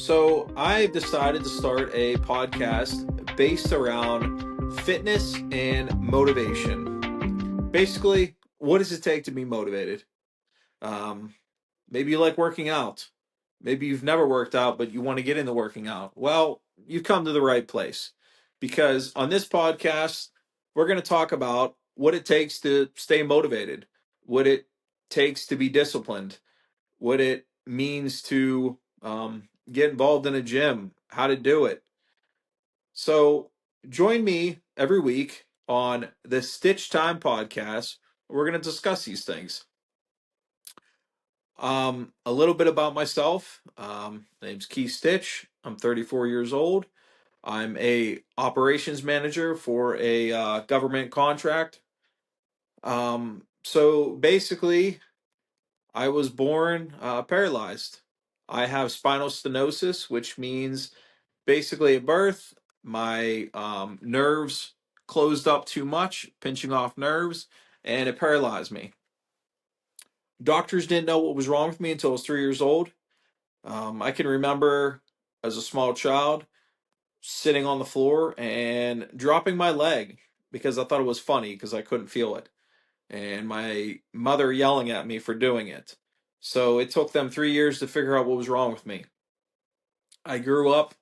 So I've decided to start a podcast based around fitness and motivation. Basically, what does it take to be motivated? Um, Maybe you like working out. Maybe you've never worked out, but you want to get into working out. Well, you've come to the right place because on this podcast, we're going to talk about what it takes to stay motivated, what it takes to be disciplined, what it means to get involved in a gym, how to do it. So join me every week on the Stich Time Podcast. We're going to discuss these things. A little bit about myself. Name's Keith Stich. I'm 34 years old. I'm a operations manager for a government contract. So basically, I was born paralyzed. I have spinal stenosis, which means basically at birth, my nerves closed up too much, pinching off nerves, and it paralyzed me. Doctors didn't know what was wrong with me until I was 3 years old. I can remember as a small child sitting on the floor and dropping my leg because I thought it was funny because I couldn't feel it. And my mother yelling at me for doing it. So it took them 3 years to figure out what was wrong with me. I grew up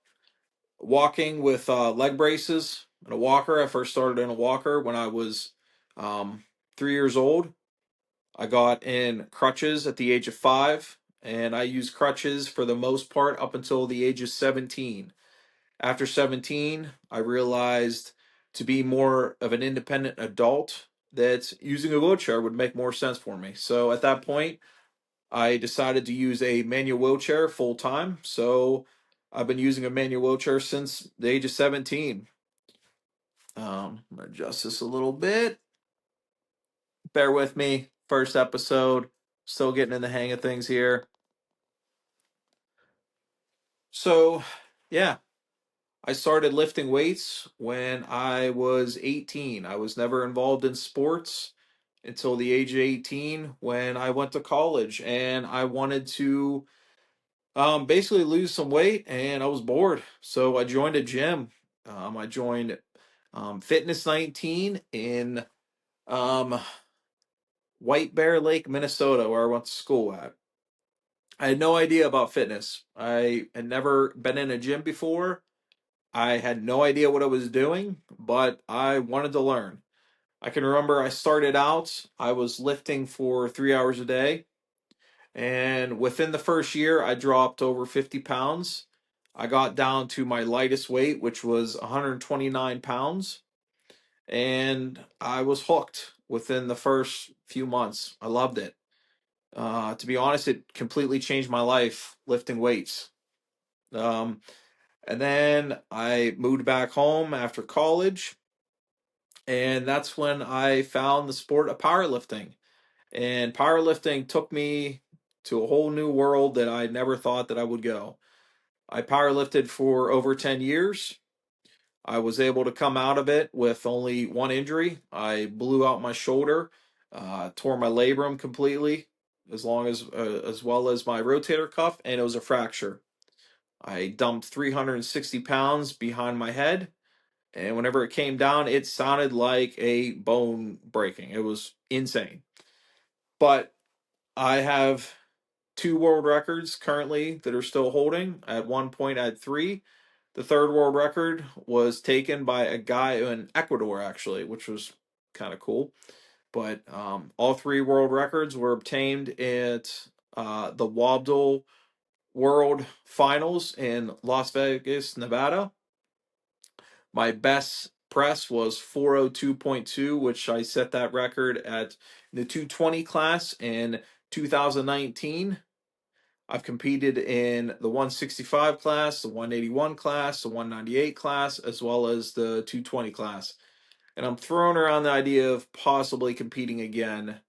walking with leg braces and a walker. I first started in a walker when I was 3 years old. I got in crutches at the age of 5, and I used crutches for the most part up until the age of 17. After 17, I realized to be more of an independent adult that using a wheelchair would make more sense for me. So at that point, I decided to use a manual wheelchair full time. So I've been using a manual wheelchair since the age of 17. I'm going to adjust this a little bit. Bear with me. First episode. Still getting in the hang of things here. So, yeah, I started lifting weights when I was 18. I was never involved in sports until the age of 18 when I went to college and I wanted to basically lose some weight and I was bored. So I joined a gym. I joined Fitness 19 in um, White Bear Lake, Minnesota, where I went to school at. I had no idea about fitness. I had never been in a gym before. I had no idea what I was doing, but I wanted to learn. I can remember I started out, I was lifting for 3 hours a day. And within the first year, I dropped over 50 pounds. I got down to my lightest weight, which was 129 pounds. And I was hooked within the first few months. I loved it. To be honest, it completely changed my life lifting weights. Um, and then I moved back home after college. And that's when I found the sport of powerlifting. And powerlifting took me to a whole new world that I never thought that I would go. I powerlifted for over 10 years. I was able to come out of it with only one injury. I blew out my shoulder, tore my labrum completely, as well as my rotator cuff, and it was a fracture. I dumped 360 pounds behind my head, and whenever it came down, it sounded like a bone breaking. It was insane. But I have two world records currently that are still holding. At one point, I had three. The third world record was taken by a guy in Ecuador, actually, which was kind of cool. But all three world records were obtained at the Wobble World Finals in Las Vegas, Nevada. My best press was 402.2, which I set that record at the 220 class in 2019. I've competed in the 165 class, the 181 class, the 198 class, as well as the 220 class. And I'm throwing around the idea of possibly competing again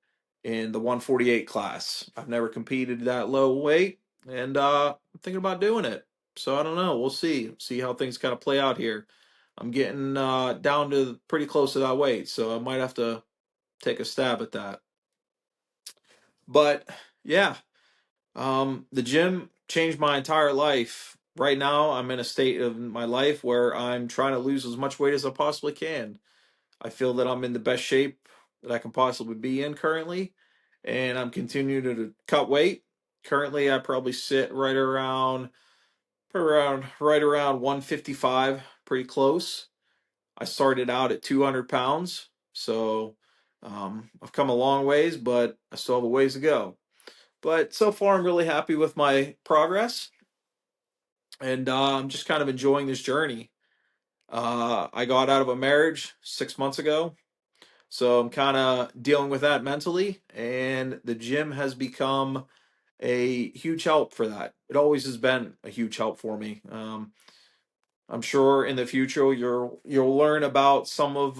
in the 148 class. I've never competed that low weight, and I'm thinking about doing it. So I don't know. We'll see. See how things kind of play out here. I'm getting down to pretty close to that weight, so I might have to take a stab at that. But yeah, the gym changed my entire life right now I'm in a state of my life where I'm trying to lose as much weight as I possibly can. I feel that I'm in the best shape that I can possibly be in currently, and I'm continuing to cut weight. Currently, I probably sit right around 155, pretty close. I started out at 200 pounds, so I've come a long ways, but I still have a ways to go. But so far, I'm really happy with my progress, and I'm just kind of enjoying this journey. I got out of a marriage 6 months ago, so I'm kind of dealing with that mentally, and the gym has become a huge help for that. It always has been a huge help for me. I'm sure in the future you'll learn about some of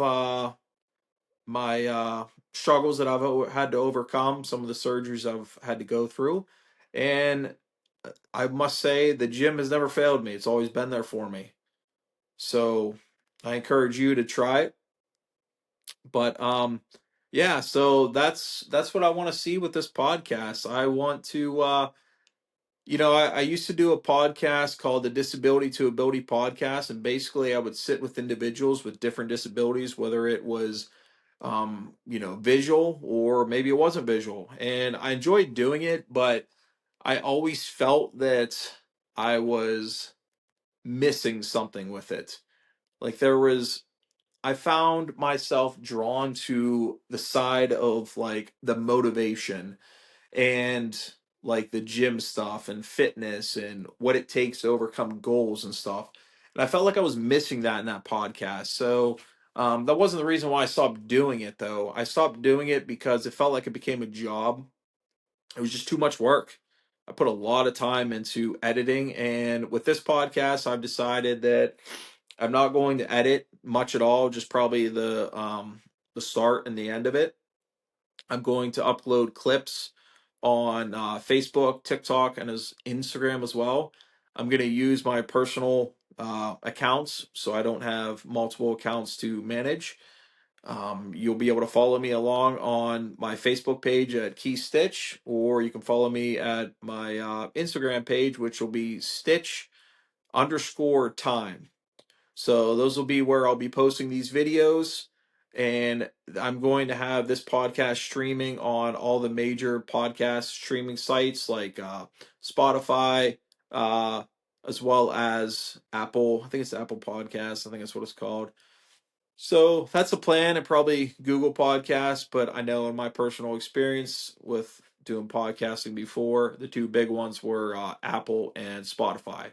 my struggles that had to overcome, some of the surgeries I've had to go through, and I must say the gym has never failed me. It's always been there for me. So I encourage you to try it. But yeah, so that's what I want to see with this podcast. I want to I used to do a podcast called the Disability to Ability Podcast, and basically I would sit with individuals with different disabilities, whether it was visual or maybe it wasn't visual. And I enjoyed doing it, but I always felt that I was missing something with it. Like I found myself drawn to the side of like the motivation and like the gym stuff and fitness and what it takes to overcome goals and stuff. And I felt like I was missing that in that podcast. So that wasn't the reason why I stopped doing it, though. I stopped doing it because it felt like it became a job. It was just too much work. I put a lot of time into editing. And with this podcast, I've decided that I'm not going to edit much at all, just probably the start and the end of it. I'm going to upload clips on Facebook, TikTok, and as Instagram as well. I'm going to use my personal accounts so I don't have multiple accounts to manage. You'll be able to follow me along on my Facebook page at Keith Stich, or you can follow me at my Instagram page, which will be Stich_time. So those will be where I'll be posting these videos. And I'm going to have this podcast streaming on all the major podcast streaming sites like Spotify, uh, as well as Apple. I think it's Apple Podcasts. I think that's what it's called. So that's the plan, and probably Google Podcasts. But I know in my personal experience with doing podcasting before, the two big ones were Apple and Spotify.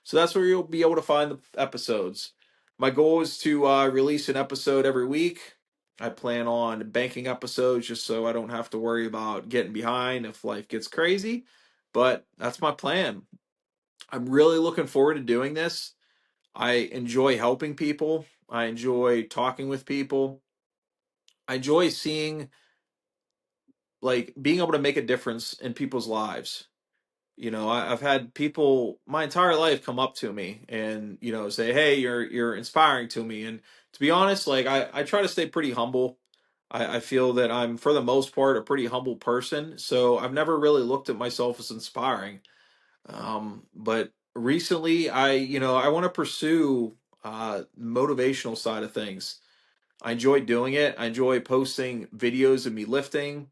So that's where you'll be able to find the episodes. My goal is to release an episode every week. I plan on banking episodes just so I don't have to worry about getting behind if life gets crazy. But that's my plan. I'm really looking forward to doing this. I enjoy helping people. I enjoy talking with people. I enjoy seeing, like, being able to make a difference in people's lives. I've had people my entire life come up to me and say, "Hey, you're inspiring to me." And to be honest, like I try to stay pretty humble. I feel that I'm for the most part a pretty humble person, so I've never really looked at myself as inspiring. But recently, I want to pursue motivational side of things. I enjoy doing it. I enjoy posting videos of me lifting.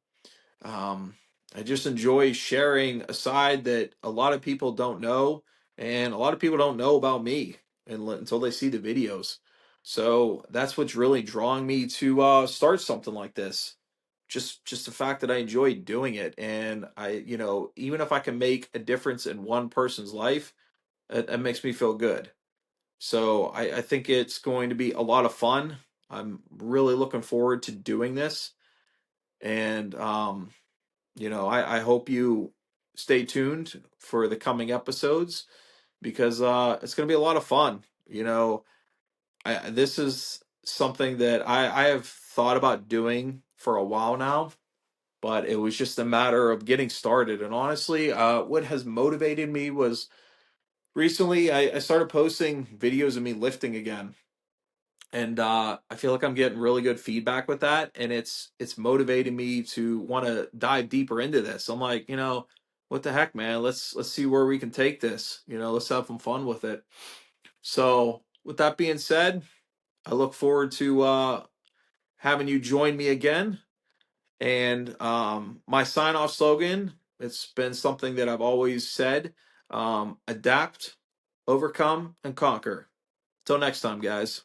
Um, I just enjoy sharing a side that a lot of people don't know, and a lot of people don't know about me until they see the videos. So that's what's really drawing me to start something like this. Just the fact that I enjoy doing it, and even if I can make a difference in one person's life, it makes me feel good. So I think it's going to be a lot of fun. I'm really looking forward to doing this. And, I hope you stay tuned for the coming episodes because it's going to be a lot of fun. This is something that I have thought about doing for a while now, but it was just a matter of getting started. And honestly, what has motivated me was recently I started posting videos of me lifting again. And I feel like I'm getting really good feedback with that, and it's motivating me to want to dive deeper into this. I'm like, what the heck, man? Let's see where we can take this. Let's have some fun with it. So, with that being said, I look forward to having you join me again. And my sign off slogan, it's been something that I've always said, adapt, overcome, and conquer. Till next time, guys.